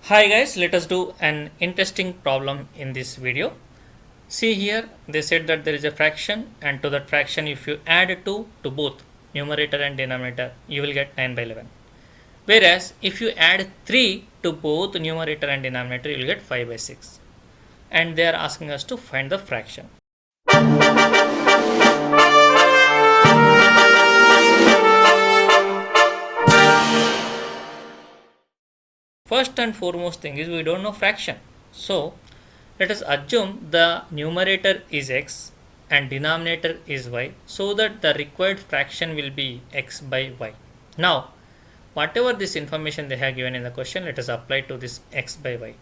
Hi guys, let us do an interesting problem in this video. See here, they said that there is a fraction, and to that fraction if you add 2 to both numerator and denominator, you will get 9 by 11. Whereas if you add 3 to both numerator and denominator, you will get 5 by 6. And they are asking us to find the fraction. First and foremost thing is we don't know fraction. So let us assume the numerator is x and denominator is y, so that the required fraction will be x by y. Now whatever this information they have given in the question, let us apply to this x by y.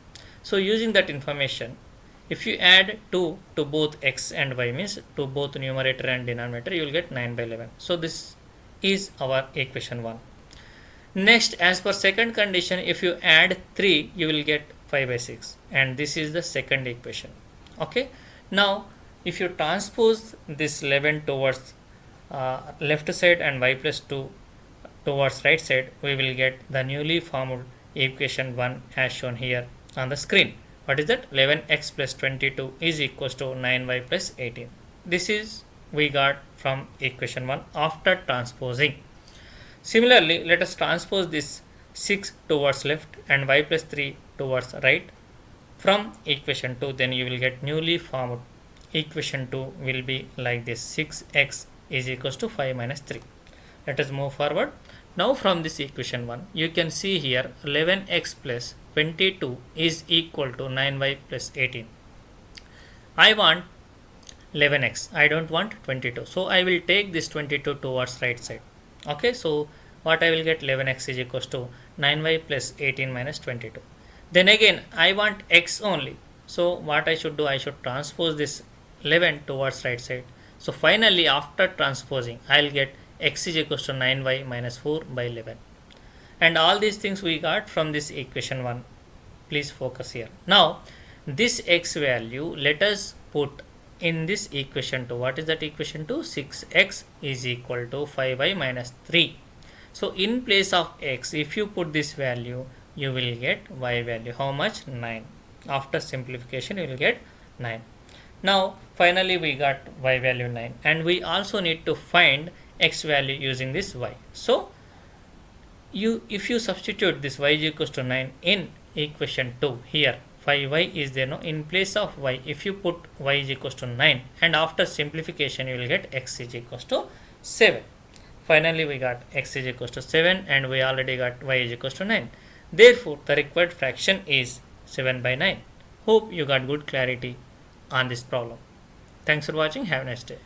So using that information, if you add 2 to both x and y, means to both numerator and denominator, you will get 9 by 11. So this is our equation 1. Next, as per second condition, if you add 3, you will get 5 by 6, and this is the second equation. Okay, now if you transpose this 11 towards left side and y plus 2 towards right side, we will get the newly formed equation 1 as shown here on the screen. What is that? 11x plus 22 is equals to 9y plus 18. This is we got from equation 1 after transposing. Similarly, let us transpose this 6 towards left and y plus 3 towards right from equation 2. Then you will get newly formed equation 2 will be like this: 6x is equals to 5 minus 3. Let us move forward. Now from this equation 1, you can see here 11x plus 22 is equal to 9y plus 18. I want 11x, I don't want 22. So I will take this 22 towards right side. Okay, so what I will get, 11x is equals to 9y plus 18 minus 22. Then again I want x only. So what I should do, I should transpose this 11 towards right side. So finally after transposing, I will get x is equals to 9y minus 4 by 11. And all these things we got from this equation 1. Please focus here. Now this x value let us put in this equation 2. What is that equation 2? 6x is equal to 5y minus 3. So in place of x, if you put this value, you will get y value. How much? 9. After simplification, you will get 9. Now finally we got y value 9, and we also need to find x value using this y. So if you substitute this y is equals to 9 in equation 2 here, 5y is there. No, in place of y, if you put y is equals to 9, and after simplification you will get x is equals to 7. Finally we got x is equals to 7, and we already got y is equals to 9. Therefore the required fraction is 7 by 9. Hope you got good clarity on this problem. Thanks for watching. Have a nice day.